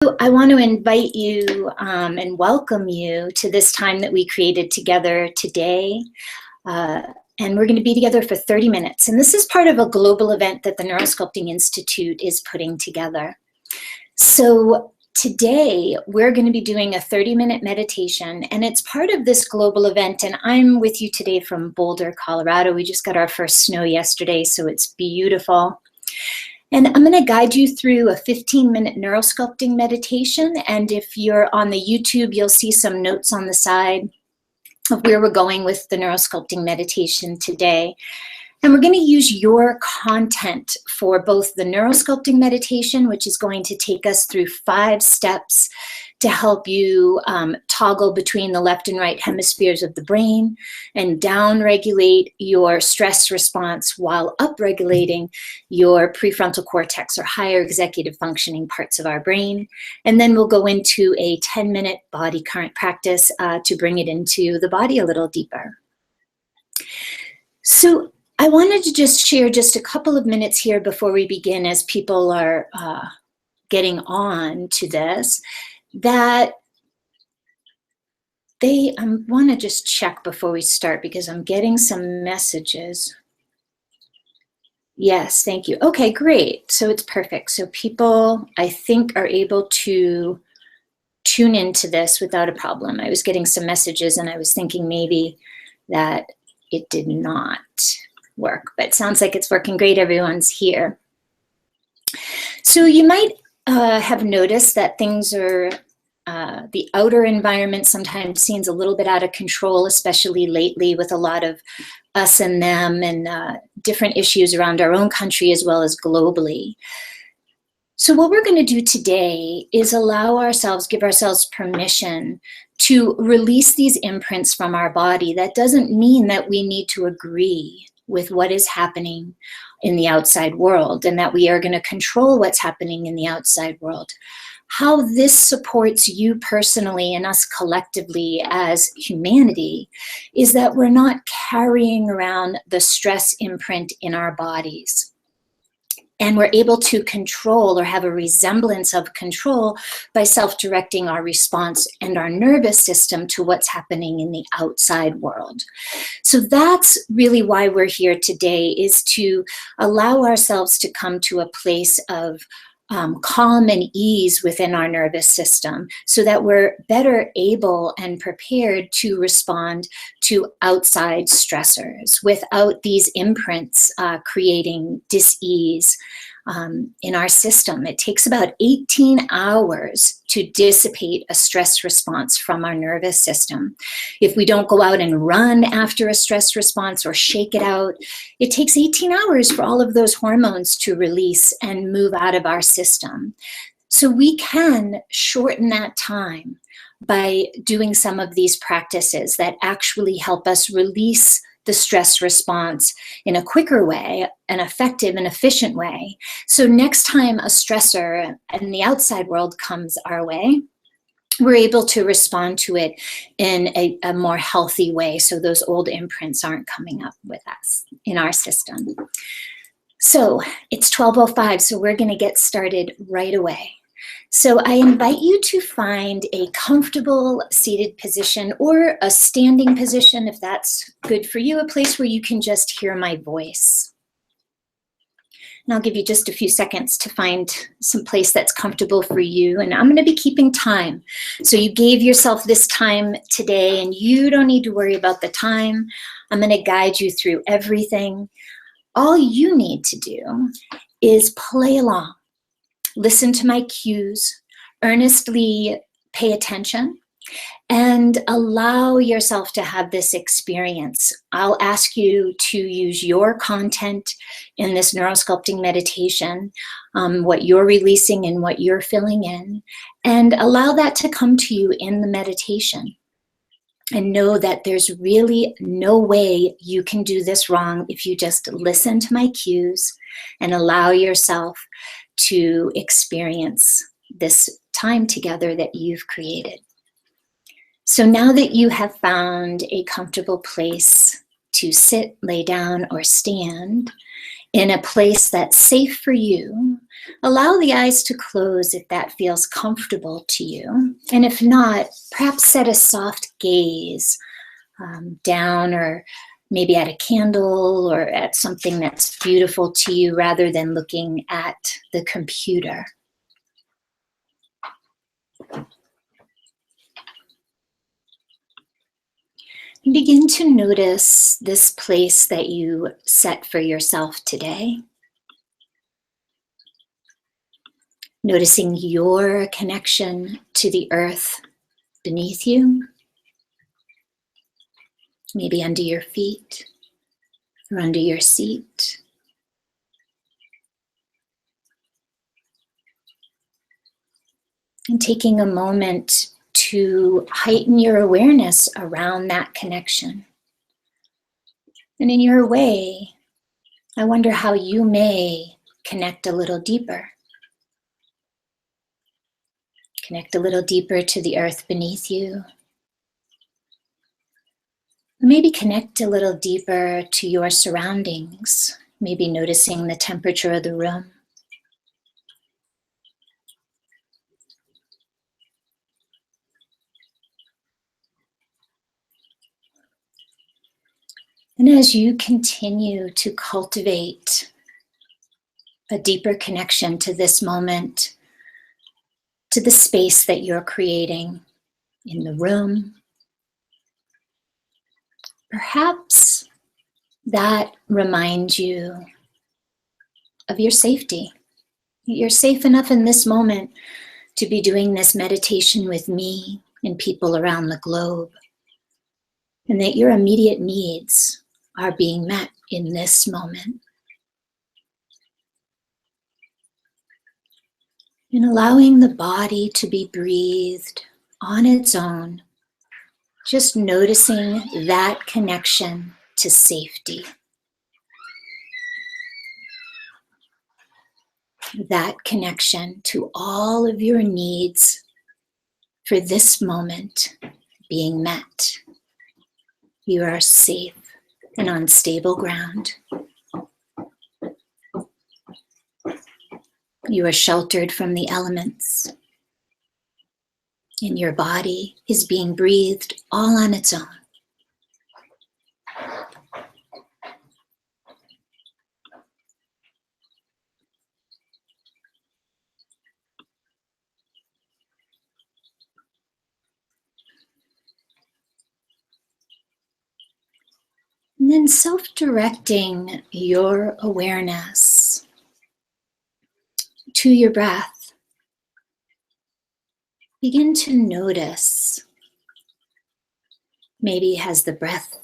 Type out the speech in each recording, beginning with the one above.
I want to invite you and welcome you to this time that we created together today. And we're going to be together for 30 minutes. And this is part of a global event that the Neurosculpting Institute is putting together. So today we're going to be doing a 30-minute meditation, and it's part of this global event. And I'm with you today from Boulder, Colorado. We just got our first snow yesterday, so it's beautiful. And I'm going to guide you through a 15-minute neurosculpting meditation. And if you're on the YouTube, you'll see some notes on the side of where we're going with the neurosculpting meditation today. And we're going to use your content for both the neurosculpting meditation, which is going to take us through 5 steps to help you toggle between the left and right hemispheres of the brain and down-regulate your stress response while up-regulating your prefrontal cortex or higher executive functioning parts of our brain. And then we'll go into a 10-minute body current practice to bring it into the body a little deeper. So I wanted to just share just a couple of minutes here before we begin, as people are getting on to this, that I want to just check before we start because I'm getting some messages. Yes, thank you. Okay, great. So it's perfect. So people, I think, are able to tune into this without a problem. I was getting some messages and I was thinking maybe that it did not work, but it sounds like it's working great. Everyone's here. So you might have noticed that things are, the outer environment sometimes seems a little bit out of control, especially lately with a lot of us and them and different issues around our own country as well as globally. So what we're going to do today is give ourselves permission to release these imprints from our body. That doesn't mean that we need to agree with what is happening in the outside world and that we are going to control what's happening in the outside world. How this supports you personally and us collectively as humanity is that we're not carrying around the stress imprint in our bodies. And we're able to control or have a resemblance of control by self-directing our response and our nervous system to what's happening in the outside world. So that's really why we're here today, is to allow ourselves to come to a place of calm and ease within our nervous system so that we're better able and prepared to respond to outside stressors without these imprints creating dis-ease in our system. It takes about 18 hours to dissipate a stress response from our nervous system. If we don't go out and run after a stress response or shake it out, it takes 18 hours for all of those hormones to release and move out of our system. So we can shorten that time by doing some of these practices that actually help us release the stress response in a quicker way, an effective and efficient way. So next time a stressor in the outside world comes our way, we're able to respond to it in a more healthy way so those old imprints aren't coming up with us in our system. So it's 12:05, so we're going to get started right away. So I invite you to find a comfortable seated position or a standing position, if that's good for you, a place where you can just hear my voice. And I'll give you just a few seconds to find some place that's comfortable for you. And I'm going to be keeping time. So you gave yourself this time today, and you don't need to worry about the time. I'm going to guide you through everything. All you need to do is play along. Listen to my cues, earnestly pay attention, and allow yourself to have this experience. I'll ask you to use your content in this neurosculpting meditation, what you're releasing and what you're filling in, and allow that to come to you in the meditation. And know that there's really no way you can do this wrong if you just listen to my cues and allow yourself to experience this time together that you've created. So now that you have found a comfortable place to sit, lay down, or stand, in a place that's safe for you, allow the eyes to close if that feels comfortable to you. And if not, perhaps set a soft gaze down, or maybe at a candle or at something that's beautiful to you rather than looking at the computer. Begin to notice this place that you set for yourself today. Noticing your connection to the earth beneath you, maybe under your feet or under your seat. And taking a moment to heighten your awareness around that connection. And in your way, I wonder how you may connect a little deeper. Connect a little deeper to the earth beneath you. Maybe connect a little deeper to your surroundings. Maybe noticing the temperature of the room. And as you continue to cultivate a deeper connection to this moment, to the space that you're creating in the room, perhaps that reminds you of your safety. You're safe enough in this moment to be doing this meditation with me and people around the globe, and that your immediate needs are being met in this moment. And allowing the body to be breathed on its own, just noticing that connection to safety. That connection to all of your needs for this moment being met. You are safe and on stable ground. You are sheltered from the elements, and your body is being breathed all on its own. And then self-directing your awareness to your breath. Begin to notice, maybe as the breath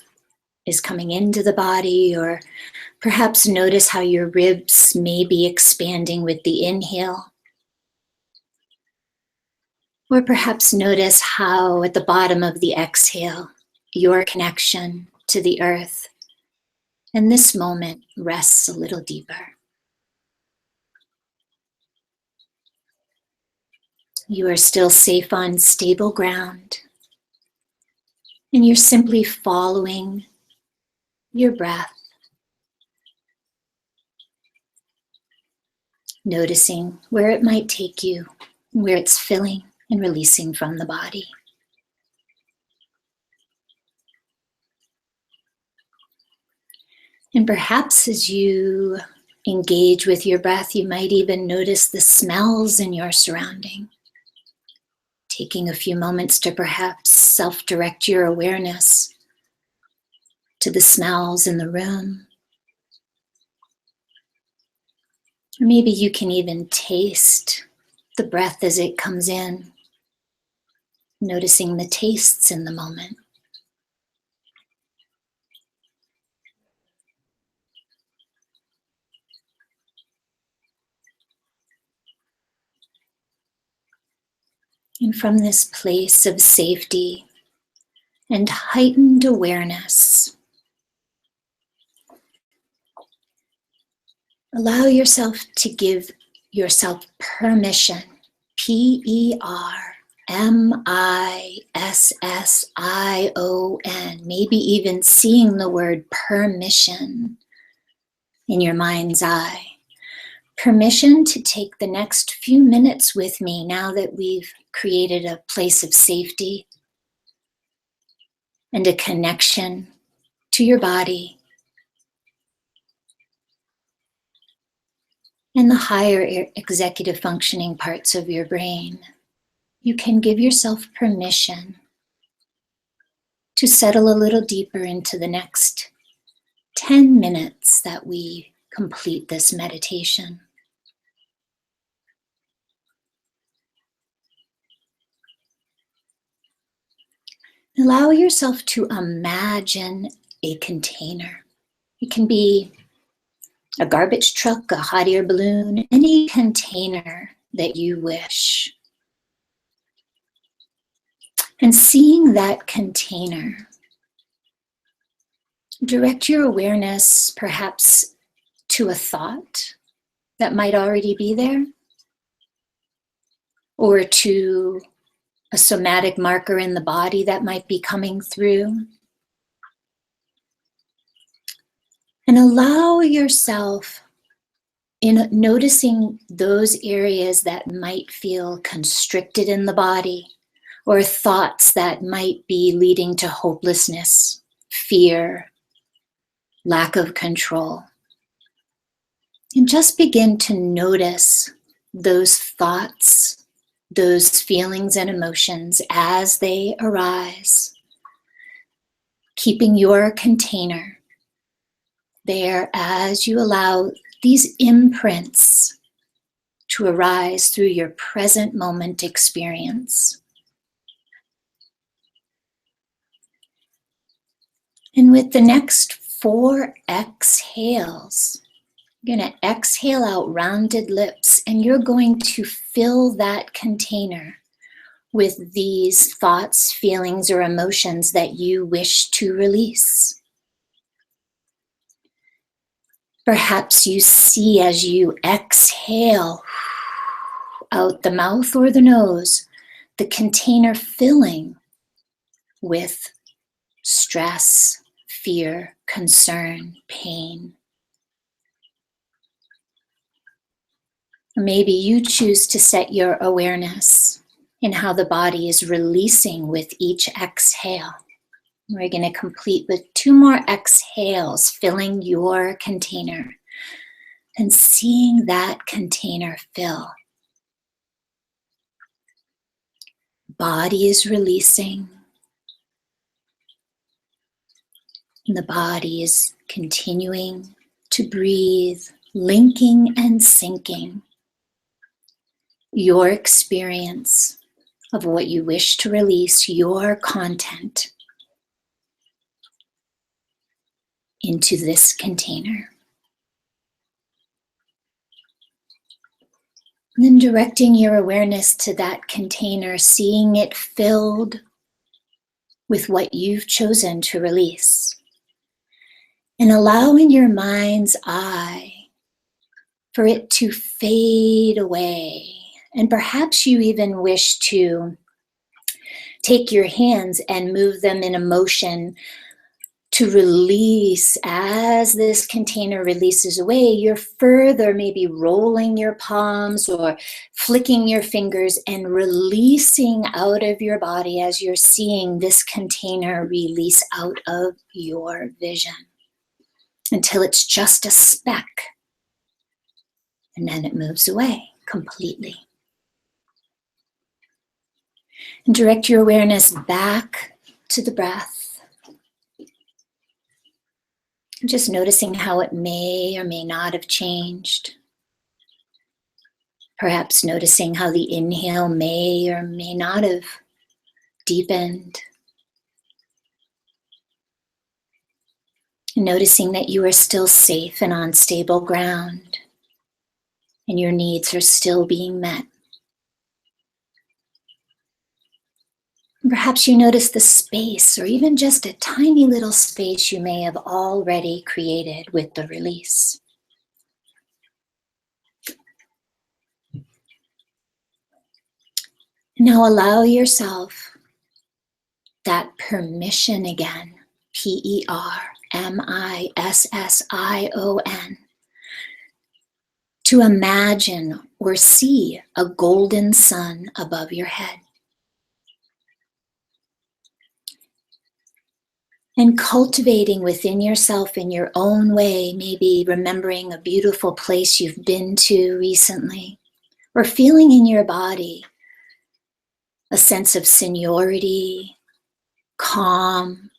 is coming into the body, or perhaps notice how your ribs may be expanding with the inhale. Or perhaps notice how at the bottom of the exhale, your connection to the earth and this moment rests a little deeper. You are still safe on stable ground, and you're simply following your breath, noticing where it might take you, where it's filling and releasing from the body. And perhaps as you engage with your breath, you might even notice the smells in your surrounding. Taking a few moments to perhaps self-direct your awareness to the smells in the room. Or maybe you can even taste the breath as it comes in, noticing the tastes in the moment. And from this place of safety and heightened awareness, allow yourself to give yourself permission, Permission, maybe even seeing the word permission in your mind's eye. Permission to take the next few minutes with me now that we've created a place of safety and a connection to your body and the higher executive functioning parts of your brain. You can give yourself permission to settle a little deeper into the next 10 minutes that we complete this meditation. Allow yourself to imagine a container. It can be a garbage truck, a hot air balloon, any container that you wish. And seeing that container, direct your awareness perhaps to a thought that might already be there, or to a somatic marker in the body that might be coming through. And allow yourself, in noticing those areas that might feel constricted in the body, or thoughts that might be leading to hopelessness, fear, lack of control. And just begin to notice those thoughts, those feelings and emotions as they arise, keeping your container there as you allow these imprints to arise through your present moment experience. And with the next 4 exhales, you're going to exhale out rounded lips, and you're going to fill that container with these thoughts, feelings, or emotions that you wish to release. Perhaps you see as you exhale out the mouth or the nose, the container filling with stress, fear, concern, pain. Maybe you choose to set your awareness in how the body is releasing with each exhale. We're going to complete with 2 more exhales, filling your container and seeing that container fill. Body is releasing. And the body is continuing to breathe, linking and syncing your experience of what you wish to release, your content, into this container. And then directing your awareness to that container, seeing it filled with what you've chosen to release. And allowing your mind's eye for it to fade away. And perhaps you even wish to take your hands and move them in a motion to release. As this container releases away, you're further maybe rolling your palms or flicking your fingers and releasing out of your body as you're seeing this container release out of your vision until it's just a speck. And then it moves away completely. And direct your awareness back to the breath. Just noticing how it may or may not have changed. Perhaps noticing how the inhale may or may not have deepened. Noticing that you are still safe and on stable ground, and your needs are still being met. Perhaps you notice the space, or even just a tiny little space you may have already created with the release. Now allow yourself that permission again, PERMISSION, to imagine or see a golden sun above your head. And cultivating within yourself in your own way, maybe remembering a beautiful place you've been to recently, or feeling in your body a sense of seniority, calm,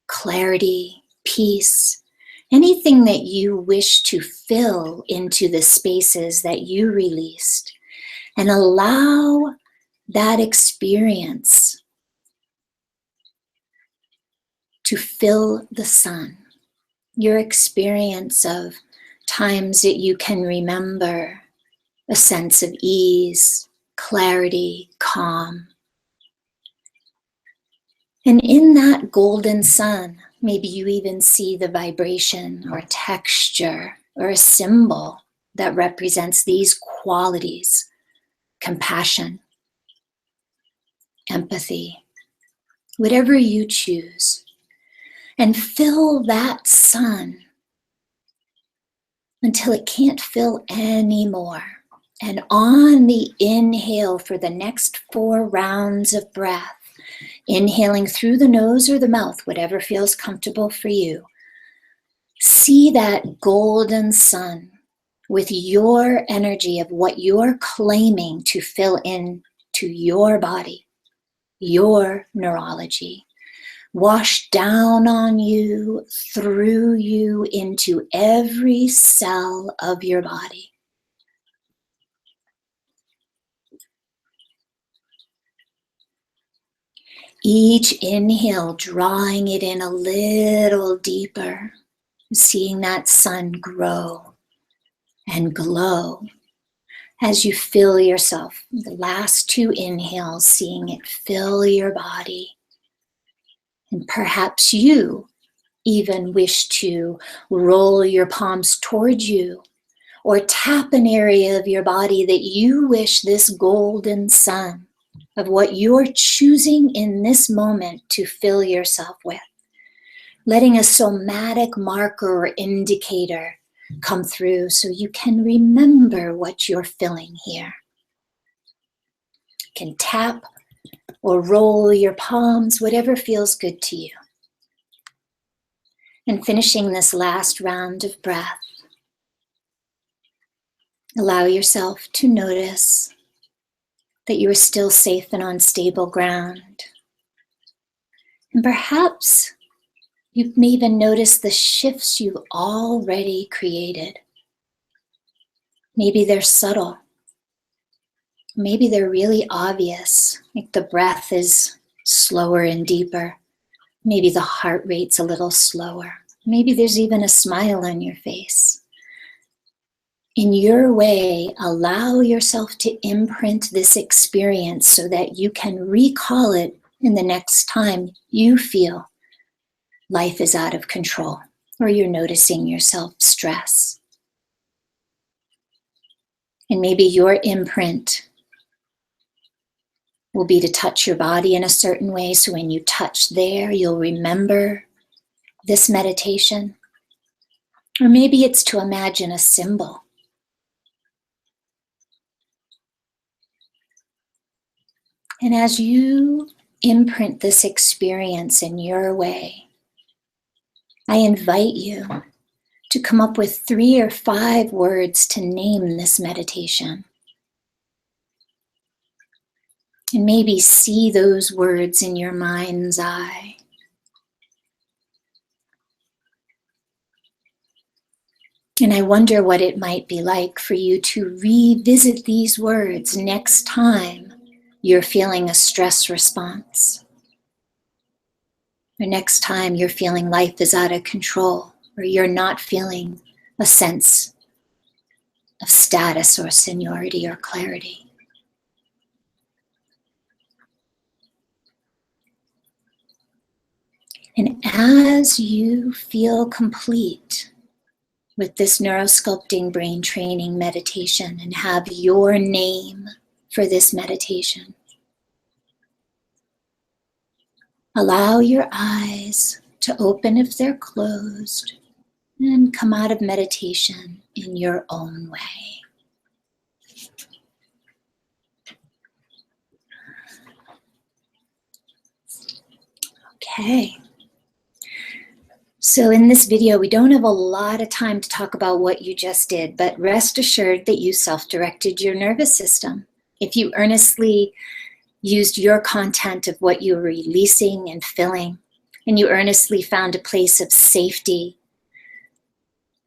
clarity, peace, anything that you wish to fill into the spaces that you released, and allow that experience to fill the sun. Your experience of times that you can remember a sense of ease, clarity, calm. And in that golden sun, maybe you even see the vibration or texture or a symbol that represents these qualities: compassion, empathy, whatever you choose. And fill that sun until it can't fill anymore. And on the inhale for the next 4 rounds of breath, inhaling through the nose or the mouth, whatever feels comfortable for you, see that golden sun with your energy of what you're claiming to fill in to your body, your neurology. Wash down on you, through you, into every cell of your body. Each inhale, drawing it in a little deeper, seeing that sun grow and glow as you fill yourself. The last 2 inhales, seeing it fill your body. And perhaps you even wish to roll your palms towards you or tap an area of your body that you wish this golden sun of what you're choosing in this moment to fill yourself with. Letting a somatic marker or indicator come through so you can remember what you're filling here. You can tap or roll your palms, whatever feels good to you. And finishing this last round of breath, allow yourself to notice that you are still safe and on stable ground. And perhaps you may even notice the shifts you've already created. Maybe they're subtle. Maybe they're really obvious, like the breath is slower and deeper. Maybe the heart rate's a little slower. Maybe there's even a smile on your face. In your way, allow yourself to imprint this experience so that you can recall it in the next time you feel life is out of control or you're noticing yourself stress. And maybe your imprint will be to touch your body in a certain way. So when you touch there, you'll remember this meditation. Or maybe it's to imagine a symbol. And as you imprint this experience in your way, I invite you to come up with 3 or 5 words to name this meditation. And maybe see those words in your mind's eye. And I wonder what it might be like for you to revisit these words next time you're feeling a stress response. Or next time you're feeling life is out of control, or you're not feeling a sense of status or seniority or clarity. And as you feel complete with this neurosculpting brain training meditation and have your name for this meditation, allow your eyes to open if they're closed and come out of meditation in your own way. Okay. So in this video, we don't have a lot of time to talk about what you just did, but rest assured that you self-directed your nervous system. If you earnestly used your content of what you were releasing and filling, and you earnestly found a place of safety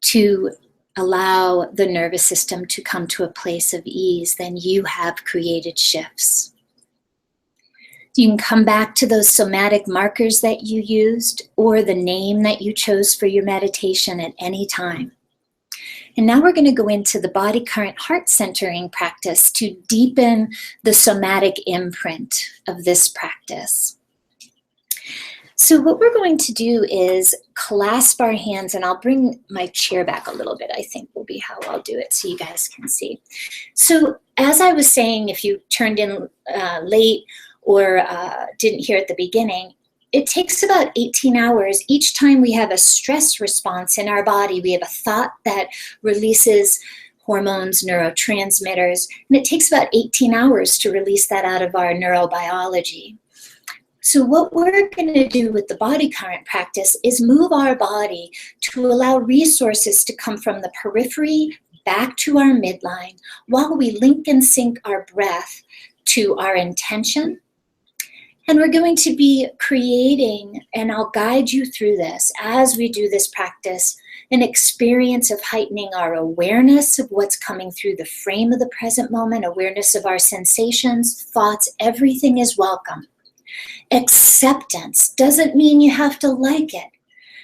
to allow the nervous system to come to a place of ease, then you have created shifts. You can come back to those somatic markers that you used or the name that you chose for your meditation at any time. And now we're going to go into the body current heart centering practice to deepen the somatic imprint of this practice. So what we're going to do is clasp our hands, and I'll bring my chair back a little bit, I think will be how I'll do it so you guys can see. So as I was saying, if you turned in late or didn't hear at the beginning, it takes about 18 hours. Each time we have a stress response in our body, we have a thought that releases hormones, neurotransmitters, and it takes about 18 hours to release that out of our neurobiology. So what we're going to do with the body current practice is move our body to allow resources to come from the periphery back to our midline while we link and sync our breath to our intention. And we're going to be creating, and I'll guide you through this as we do this practice, an experience of heightening our awareness of what's coming through the frame of the present moment, awareness of our sensations, thoughts, everything is welcome. Acceptance doesn't mean you have to like it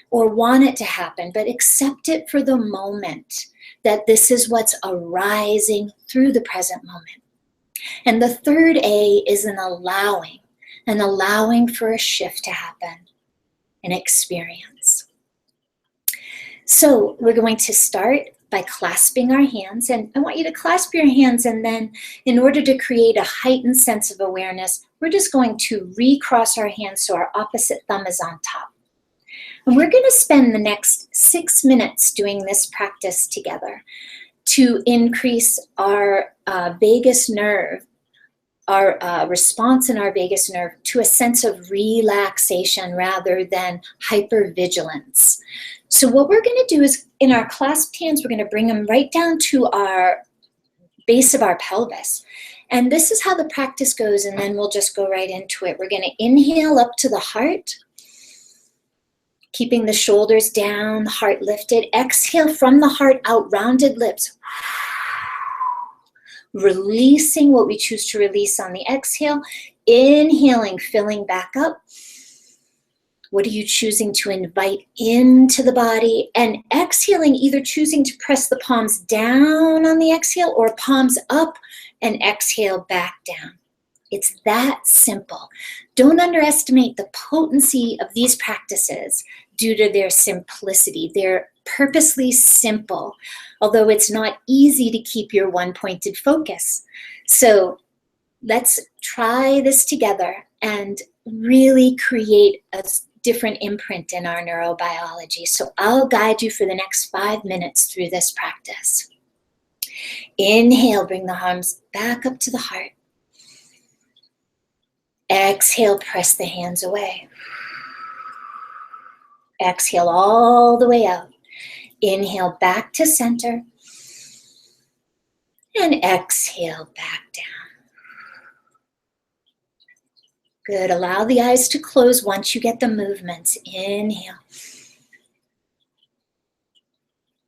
or want it to happen, but accept it for the moment, that this is what's arising through the present moment. And the third A is an allowing for a shift to happen, an experience. So we're going to start by clasping our hands, and I want you to clasp your hands, and then in order to create a heightened sense of awareness, we're just going to recross our hands so our opposite thumb is on top. And we're going to spend the next 6 minutes doing this practice together to increase our vagus nerve, our response in our vagus nerve to a sense of relaxation rather than hypervigilance. So what we're going to do is, in our clasped hands, we're going to bring them right down to our base of our pelvis. And this is how the practice goes, and then we'll just go right into it. We're going to inhale up to the heart, keeping the shoulders down, the heart lifted. Exhale from the heart out, rounded lips. Releasing what we choose to release on the exhale. Inhaling, filling back up. What are you choosing to invite into the body? And exhaling, either choosing to press the palms down on the exhale or palms up and exhale back down. It's that simple. Don't underestimate the potency of these practices due to their simplicity. They're purposely simple, although it's not easy to keep your one-pointed focus. So let's try this together and really create a different imprint in our neurobiology. So I'll guide you for the next 5 minutes through this practice. Inhale, bring the arms back up to the heart. Exhale, press the hands away. Exhale all the way out. Inhale back to center. And exhale back down. Good. Allow the eyes to close once you get the movements. Inhale.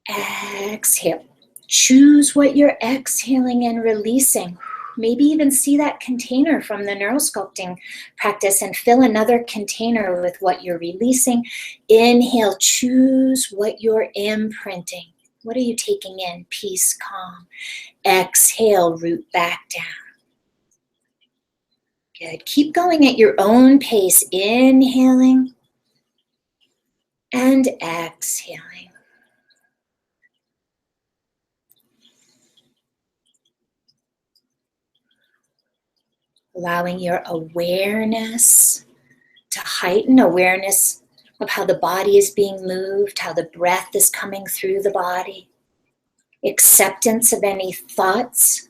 Exhale. Choose what you're exhaling and releasing. Maybe even see that container from the neurosculpting practice and fill another container with what you're releasing. Inhale, choose what you're imprinting. What are you taking in? Peace, calm. Exhale, root back down. Good. Keep going at your own pace. Inhaling and exhaling. Allowing your awareness to heighten, awareness of how the body is being moved, how the breath is coming through the body. Acceptance of any thoughts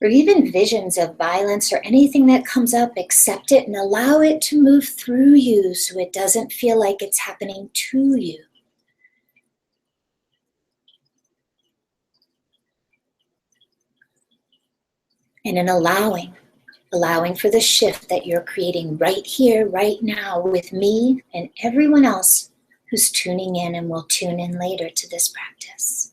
or even visions of violence or anything that comes up, accept it and allow it to move through you so it doesn't feel like it's happening to you. And in allowing for the shift that you're creating right here, right now with me and everyone else who's tuning in and will tune in later to this practice.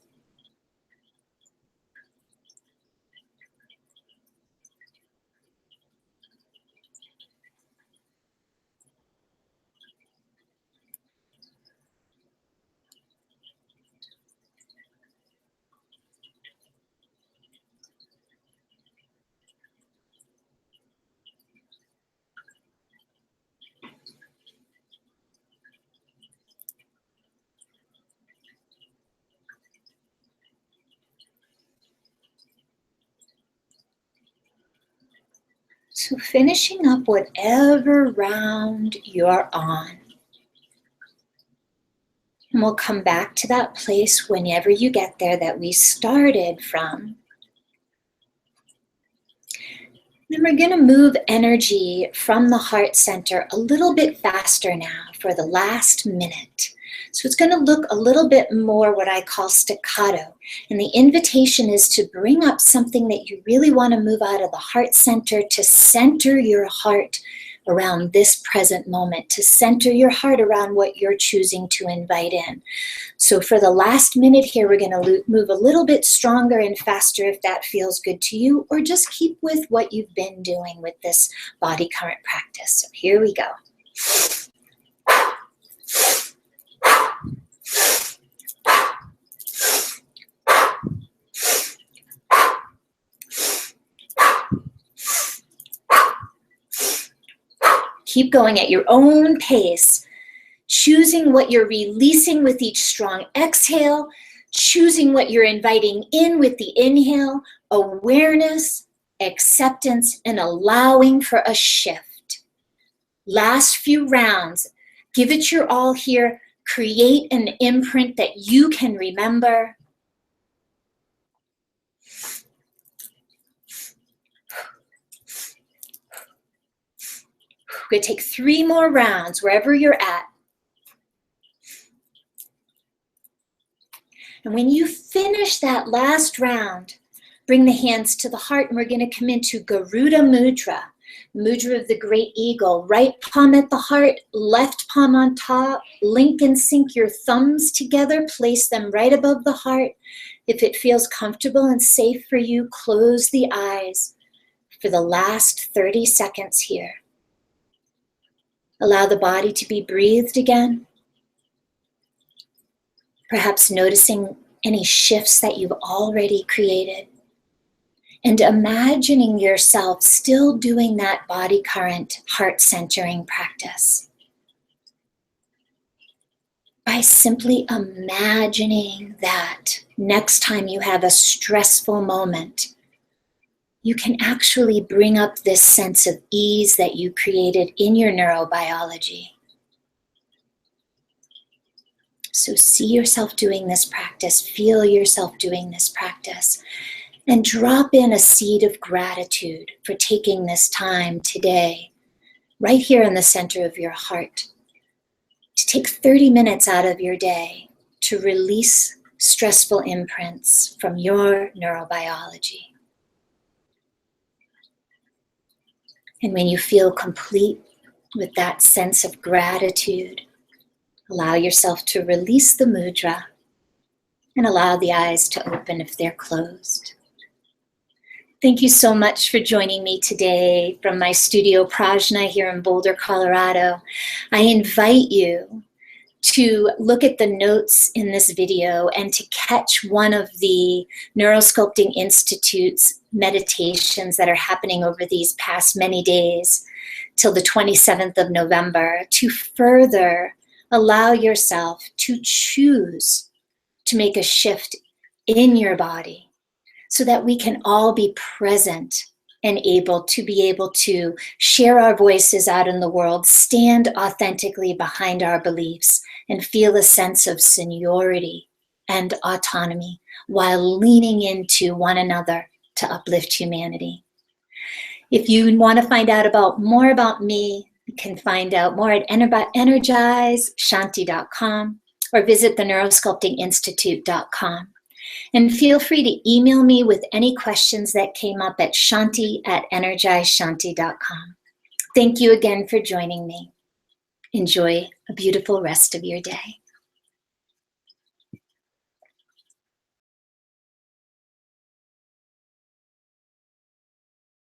So finishing up whatever round you're on. And we'll come back to that place whenever you get there that we started from. Then we're going to move energy from the heart center a little bit faster now for the last minute. So it's going to look a little bit more what I call staccato. And the invitation is to bring up something that you really want to move out of the heart center, to center your heart around this present moment, to center your heart around what you're choosing to invite in. So for the last minute here, we're going to move a little bit stronger and faster if that feels good to you, or just keep with what you've been doing with this body current practice. So here we go. Keep going at your own pace, choosing what you're releasing with each strong exhale, choosing what you're inviting in with the inhale, awareness, acceptance, and allowing for a shift. Last few rounds, give it your all here, create an imprint that you can remember. We're going to take 3 more rounds wherever you're at. And when you finish that last round, bring the hands to the heart, and we're going to come into Garuda Mudra, Mudra of the Great Eagle. Right palm at the heart, left palm on top. Link and sync your thumbs together. Place them right above the heart. If it feels comfortable and safe for you, close the eyes for the last 30 seconds here. Allow the body to be breathed again. Perhaps noticing any shifts that you've already created. And imagining yourself still doing that body current, heart centering practice. By simply imagining that next time you have a stressful moment, you can actually bring up this sense of ease that you created in your neurobiology. So see yourself doing this practice, feel yourself doing this practice, and drop in a seed of gratitude for taking this time today, right here in the center of your heart, to take 30 minutes out of your day to release stressful imprints from your neurobiology. And when you feel complete with that sense of gratitude, allow yourself to release the mudra and allow the eyes to open if they're closed. Thank you so much for joining me today from my studio Prajna here in Boulder, Colorado. I invite you to look at the notes in this video and to catch one of the Neurosculpting Institute's meditations that are happening over these past many days till the 27th of November to further allow yourself to choose to make a shift in your body so that we can all be present and able to share our voices out in the world, stand authentically behind our beliefs, and feel a sense of seniority and autonomy while leaning into one another to uplift humanity. If you want to find out more about me, you can find out more at energizeshanti.com or visit theneurosculptinginstitute.com. And feel free to email me with any questions that came up at shanti@energizeshanti.com. Thank you again for joining me. Enjoy a beautiful rest of your day.